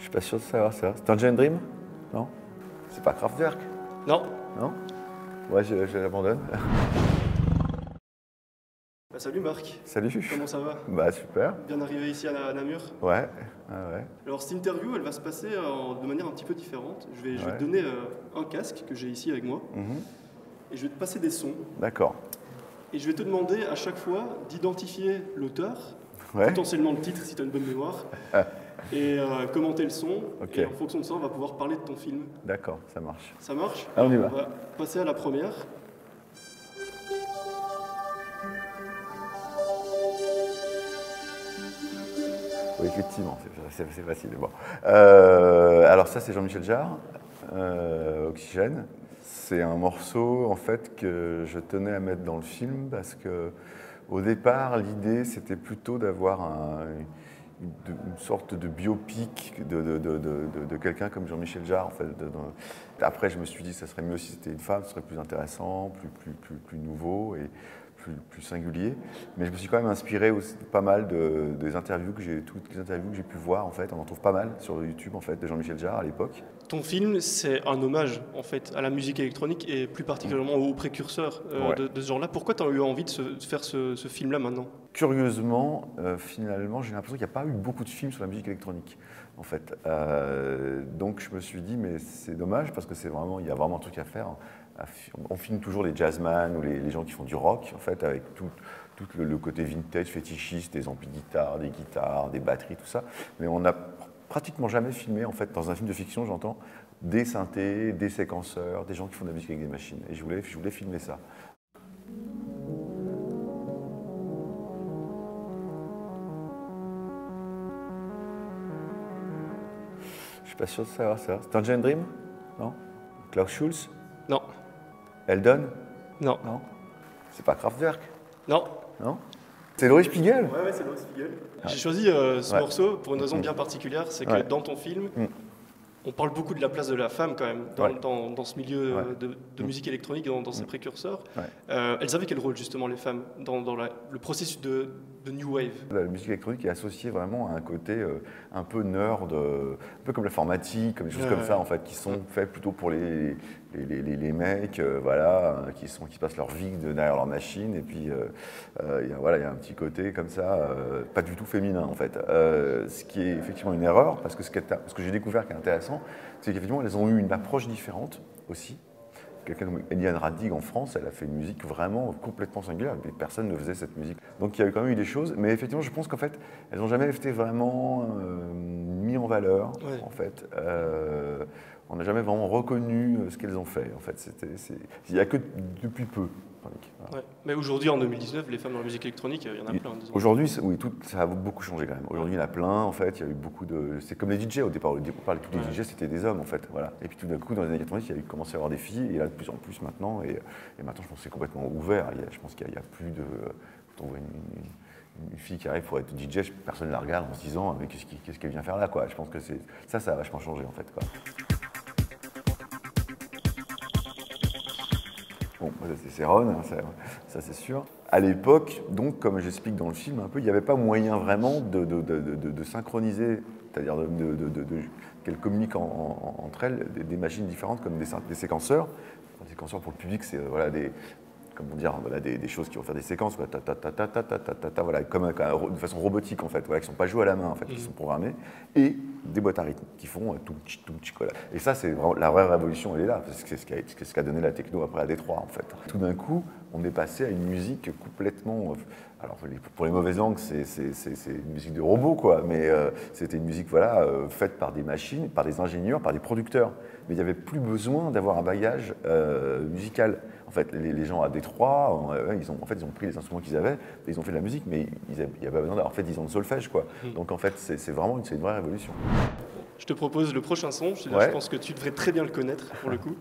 suis pas sûr de savoir ça. C'est un Tangerine Dream? Non? C'est pas Kraftwerk? Non. Non? Ouais, je l'abandonne. Bah, salut Marc. Salut. Comment ça va? Bah super. Bien arrivé ici à Namur. Ouais, ouais. Alors cette interview, elle va se passer de manière un petit peu différente. Je vais Ouais. te donner un casque que j'ai ici avec moi et je vais te passer des sons. D'accord. Et je vais te demander à chaque fois d'identifier l'auteur, Ouais. potentiellement le titre si tu as une bonne mémoire, et commenter le son. Ok. Et en fonction de ça, on va pouvoir parler de ton film. D'accord, ça marche. Ça marche? Ah, on y va. On va passer à la première. Oui, effectivement, c'est facile. Bon. Alors ça, c'est Jean-Michel Jarre, Oxygène. C'est un morceau en fait que je tenais à mettre dans le film parce que au départ, l'idée c'était plutôt d'avoir une sorte de biopic de quelqu'un comme Jean-Michel Jarre. En fait, Après, je me suis dit que ça serait mieux si c'était une femme, ce serait plus intéressant, plus nouveau et plus singulier. Mais je me suis quand même inspiré aussi pas mal des interviews toutes les interviews que j'ai pu voir. En fait, on en trouve pas mal sur YouTube en fait de Jean-Michel Jarre à l'époque. Ton film, c'est un hommage en fait à la musique électronique et plus particulièrement aux précurseurs Ouais. de ce genre-là. Pourquoi tu as eu envie de faire ce film-là maintenant? Curieusement, finalement, j'ai l'impression qu'il n'y a pas eu beaucoup de films sur la musique électronique, en fait. Donc je me suis dit, mais c'est dommage parce que il y a vraiment un truc à faire. On filme toujours les jazzman ou les gens qui font du rock, en fait, avec tout le côté vintage, fétichiste, des amplis de guitare, des guitares, des batteries, tout ça. Mais on n'a pratiquement jamais filmé, en fait, dans un film de fiction, j'entends, des synthés, des séquenceurs, des gens qui font de la musique avec des machines. Et je voulais filmer ça. Je suis pas sûr de savoir ça. C'est Tangerine Dream? Non? Klaus Schulze? Non. Eldon? Non. Non? C'est pas Kraftwerk? Non. Non? C'est Laurie Spiegel? Ouais, c'est Loris Spiegel. J'ai choisi ce morceau pour une raison bien particulière, c'est que dans ton film, on parle beaucoup de la place de la femme quand même dans ce milieu de musique électronique, dans ses précurseurs. Elles avaient quel rôle justement les femmes dans le processus de New Wave? La musique électronique est associée vraiment à un côté un peu nerd, un peu comme l'informatique, comme des choses comme ça en fait, qui sont faites plutôt pour les mecs, voilà, qui passent leur vie derrière leur machine. Et puis il y a un petit côté comme ça, pas du tout féminin en fait. Ce qui est effectivement une erreur, parce que ce que j'ai découvert qui est intéressant, c'est qu'effectivement elles ont eu une approche différente aussi. Quelqu'un comme Eliane Raddig en France, elle a fait une musique vraiment complètement singulière, mais personne ne faisait cette musique. Donc il y a eu quand même eu des choses, mais effectivement je pense qu'en fait, elles n'ont jamais été vraiment mis en valeur, en fait. On n'a jamais vraiment reconnu ce qu'elles ont fait, en fait. Il n'y a que depuis peu. Ouais. Mais aujourd'hui, en 2019, les femmes dans la musique électronique, il y en a plein. Aujourd'hui, oui, ça a beaucoup changé quand même. Aujourd'hui, il y en a plein, en fait. Il y a eu beaucoup de. C'est comme les DJ au départ. Au départ, tous les DJ, c'était des hommes, en fait. Voilà. Et puis tout d'un coup, dans les années 90, il y a commencé à y avoir des filles, et là, de plus en plus maintenant. Et maintenant, je pense que c'est complètement ouvert. Je pense qu'il n'y a plus de. Quand on voit une fille qui arrive pour être DJ, personne ne la regarde en se disant mais qu'est-ce qu'elle vient faire là, quoi. Je pense que ça a vachement changé, en fait, quoi. Bon, c'est Ron, hein, ça c'est sûr. À l'époque, donc, comme j'explique dans le film un peu, il n'y avait pas moyen vraiment de synchroniser, c'est-à-dire qu'elles communiquent entre elles des machines différentes comme des séquenceurs. Les séquenceurs pour le public, c'est des choses qui vont faire des séquences, quoi, voilà, de façon robotique en fait, voilà, qui ne sont pas jouées à la main en fait, qui sont programmées, et des boîtes à rythme qui font tout petit, voilà. Et ça, c'est vraiment la vraie révolution, elle est là, parce que c'est ce qu'a donné la techno après à Détroit en fait. Tout d'un coup, on est passé à une musique complètement. Alors pour les mauvaises langues, c'est une musique de robot, quoi, mais c'était une musique faite par des machines, par des ingénieurs, par des producteurs. Mais il n'y avait plus besoin d'avoir un bagage musical. En fait, les gens à Détroit, ils ont pris les instruments qu'ils avaient, et ils ont fait de la musique, mais il n'y avait pas besoin d'avoir fait 10 ans de solfège, quoi. Donc en fait, c'est une vraie révolution. Je te propose le prochain son. Je pense que tu devrais très bien le connaître pour le coup.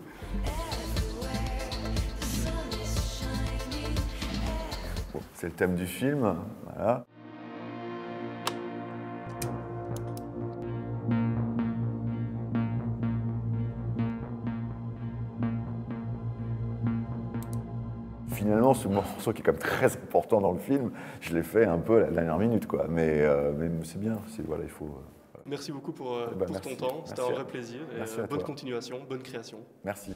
Bon, c'est le thème du film, voilà. Finalement, ce morceau qui est quand même très important dans le film, je l'ai fait un peu à la dernière minute, quoi. Mais c'est bien, il faut. Voilà. merci beaucoup pour ton temps. C'était un vrai plaisir. Et bonne continuation, bonne création. Merci.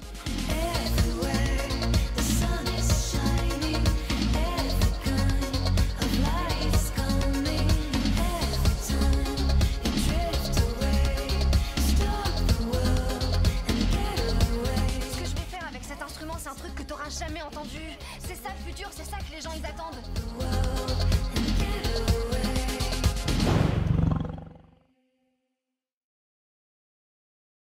C'est un truc que t'auras jamais entendu. C'est ça le futur, c'est ça que les gens ils attendent.